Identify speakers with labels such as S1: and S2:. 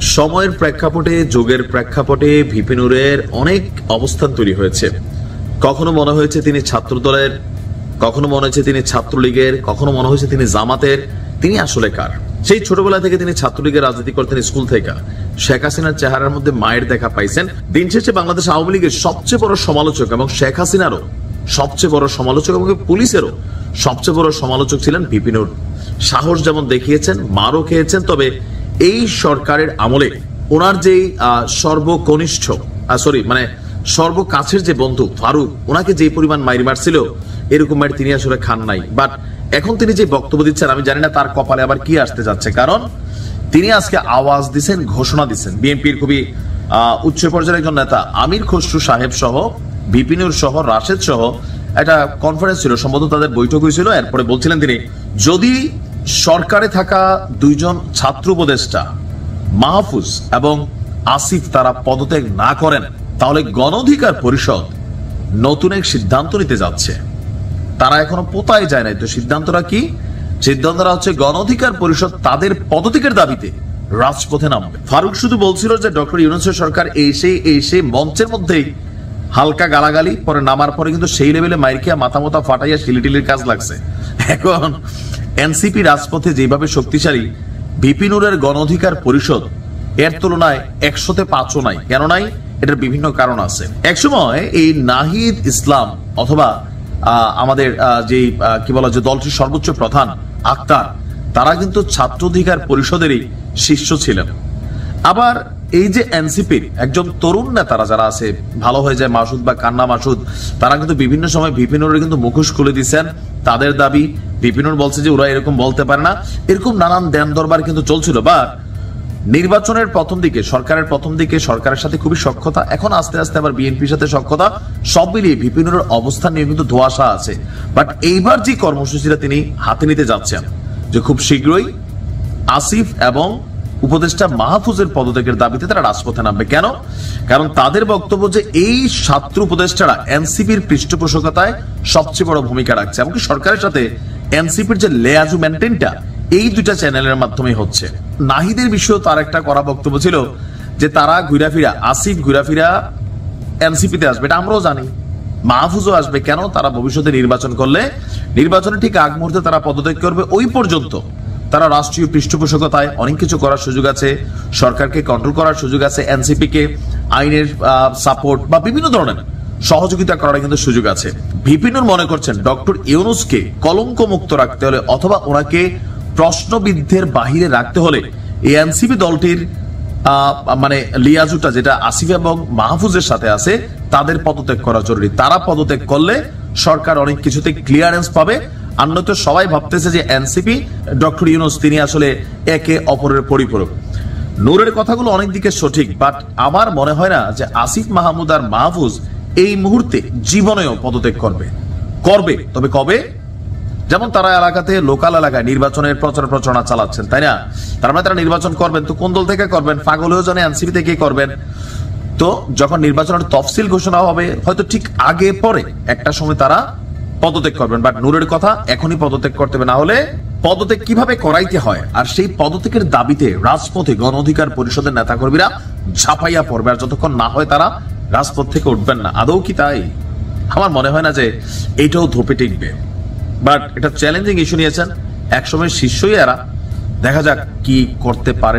S1: সময়ের প্রেক্ষাপটে, যুগের প্রেক্ষাপটে ভিপি নূরের অনেক অবস্থান তৈরি হয়েছে। কখনো মনে হয়েছে তিনি ছাত্রদলের, কখনো মনে হয়েছে তিনি ছাত্রলীগের, কখনো মনে হয়েছে তিনি জামাতের। তিনি আসলে কার? সেই ছোটবেলা থেকে তিনি ছাত্রলীগের রাজনীতি করতেন, স্কুল থেকে। শেখ হাসিনার চেহারার মধ্যে মায়ের দেখা পাইছেন। দিন শেষে বাংলাদেশ আওয়ামী লীগের সবচেয়ে বড় সমালোচক এবং শেখ হাসিনারও সবচেয়ে বড় সমালোচক এবং পুলিশেরও সবচেয়ে বড় সমালোচক ছিলেন ভিপি নূর। সাহস যেমন দেখিয়েছেন, মারও খেয়েছেন। তবে এই সরকারের আমলে ওনার যে সর্বকনিষ্ঠ সর্বকাছের যে বন্ধু ফারুক, ওনাকে যে পরিমাণ মাইর মারছিল, এরকম মাইর তিনি আসলে খান নাই। বাট এখন তিনি যে বক্তব্য দিচ্ছেন, আমি জানি না তার কপালে আবার কি আসতে যাচ্ছে। কারণ তিনি আজকে আওয়াজ দিচ্ছেন, ঘোষণা দিচ্ছেন। বিএনপির খুবই উচ্চ পর্যায়ের একজন নেতা আমির খসরু সাহেব সহ, ভিপি নূর সহ, রাশেদ সহ একটা কনফারেন্স ছিল, সম্ভবত তাদের বৈঠক হয়েছিল। এরপরে বলছিলেন তিনি, যদি সরকারে থাকা দুইজন ছাত্র উপদেষ্টা মাহফুজ এবং আসিফ তারা পদত্যাগ না করেন, তাহলে গণ অধিকার পরিষদ নতুন এক সিদ্ধান্ত নিতে যাচ্ছে। তারা এখনো পোতায় যায় নাই। তো সিদ্ধান্তটা কি? সিদ্ধান্তটা হচ্ছে গণ অধিকার পরিষদ তাদের পদত্যাগের দাবিতে রাজপথে নামবে। ফারুক শুধু বলছিল যে ডক্টর ইউনূসের সরকার এসে মঞ্চের মধ্যেই হালকা গালাগালি, পরে নামার পরে কিন্তু সেই লেভেলে মাইর খেয়া মাথা মোথা ফাটাইয়া শিলিটিলির কাজ লাগছে। এখন এনসিপি রাজপথে যেভাবে শক্তিশালী, ভিপি নূরের গণ অধিকার পরিষদ এর তুলনায় 100তে 5ও নাই। কেন নাই? এটার বিভিন্ন কারণ আছে। একসময় এই নাহিদ ইসলাম অথবা আমাদের যে কি বলা যে দলটির সর্বোচ্চ প্রধান আক্তার, তারা কিন্তু ছাত্র অধিকার পরিষদেরই শিষ্য ছিলেন। আবার এই যে এনসিপির একজন তরুণ নেতারা যারা আছে, ভালো হয়ে যায় মাসুদ বা কান্না মাসুদ, তারা কিন্তু বিভিন্ন সময় ভিপি নূরের কিন্তু মুখোশ খুলে দিচ্ছেন। তাদের দাবি, ভিপি নূর বলছে যে ওরা এরকম বলতে পারে না। এরকম নানান দেন দরবার কিন্তু চলছিল। বা নির্বাচনের প্রথম দিকে, সরকারের প্রথম দিকে সরকারের সাথে খুবই সখ্যতা, এখন আস্তে আস্তে আবার বিএনপির সাথে সখ্যতা, সব মিলিয়ে ভিপি নূরের অবস্থান নিয়ে কিন্তু ধোঁয়াশা আছে। বাট এইবার যে কর্মসূচিটা তিনি হাতে নিতে যাচ্ছেন, যে খুব শীঘ্রই আসিফ এবং উপদেষ্টা মাহফুজের পদত্যাগের দাবিতে তারা রাজপথে নামবে। কেন? কারণ তাদের বক্তব্য যে এই ছাত্র উপদেষ্টারা এনসিপির পৃষ্ঠপোষকতায় সবচেয়ে বড় ভূমিকা রাখছে। এমনকি সরকারের সাথে এনসিপির যে লেয়াজু মেনটেনটা এই দুইটা চ্যানেলের মাধ্যমে হচ্ছে। নাহিদের বিষয়েও তার একটা করা বক্তব্য ছিল যে তারা ঘুরাফিরা, আসিফ ঘুরাফিরা এনসিপিতে আসবে, এটা আমরাও জানি। মাহফুজও আসবে। কেন? তারা ভবিষ্যতে নির্বাচন করলে, নির্বাচনের ঠিক আগ মুহূর্তে তারা পদত্যাগ করবে। ওই পর্যন্ত তারা রাষ্ট্রীয় পৃষ্ঠপোষকতায় অনেক কিছু করার সুযোগ আছে, সরকারকে কন্ট্রোল করার সুযোগ আছে, এনসিপি কে আইনের সাপোর্ট বা বিভিন্ন ধরনের সহযোগিতা করার কিন্তু সুযোগ আছে। ভিপি নূর মনে করছেন ডক্টর ইউনূসকে কলঙ্ক মুক্ত রাখতে হলে অথবা ওনাকে প্রশ্নবিদ্ধের বাহিরে রাখতে হলে এই এনসিপি দলটির লিয়াজুটা যেটা আসিফ এবং মাহফুজের সাথে আছে, তাদের পদত্যাগ করা জরুরি। তারা পদত্যাগ করলে সরকার অনেক কিছুতে ক্লিয়ারেন্স পাবে। আর নয়তো সবাই ভাবতেছে যে এনসিপি, ডক্টর ইউনূস তিনি আসলে একে অপরের পরিপূরক। নূরের কথাগুলো অনেক দিকে সঠিক, বাট আমার মনে হয় না যে আসিফ মাহমুদ আর মাহফুজ এই মুহূর্তে জীবনেও পদত্যাগ করবে। তবে কবে? যেমন তারা এলাকাতে, লোকাল এলাকায় নির্বাচনের প্রচারণা চালাচ্ছেন, তাই না? তার মানে তারা নির্বাচন করবেন, তো কোন দল থেকে করবেন? পাগলেও জানে এনসিপি থেকে করবেন। তো যখন নির্বাচনের তফসিল ঘোষণা হবে, হয়তো ঠিক আগে পরে একটা সময় তারা পদত্যাগ করবেন। বাট নূরের কথা, এখনই পদত্যাগ করতে হবে, না হলে পদত্যাগ কিভাবে করাইতে হয় আর সেই পদত্যাগের দাবিতে রাজপথে গণ অধিকার পরিষদের নেতাকর্মীরা ঝাঁপাইয়া পড়বে। আর যতক্ষণ না হয় তারা রাজপথ থেকে উঠবেন না। আদৌ কি তাই? আমার মনে হয় না যে এইটাও ধোপে টিকবে। বাট এটা চ্যালেঞ্জিং ইস্যু নিয়েছেন, একসময় শিষ্যই এরা। দেখা যাক কি করতে পারে।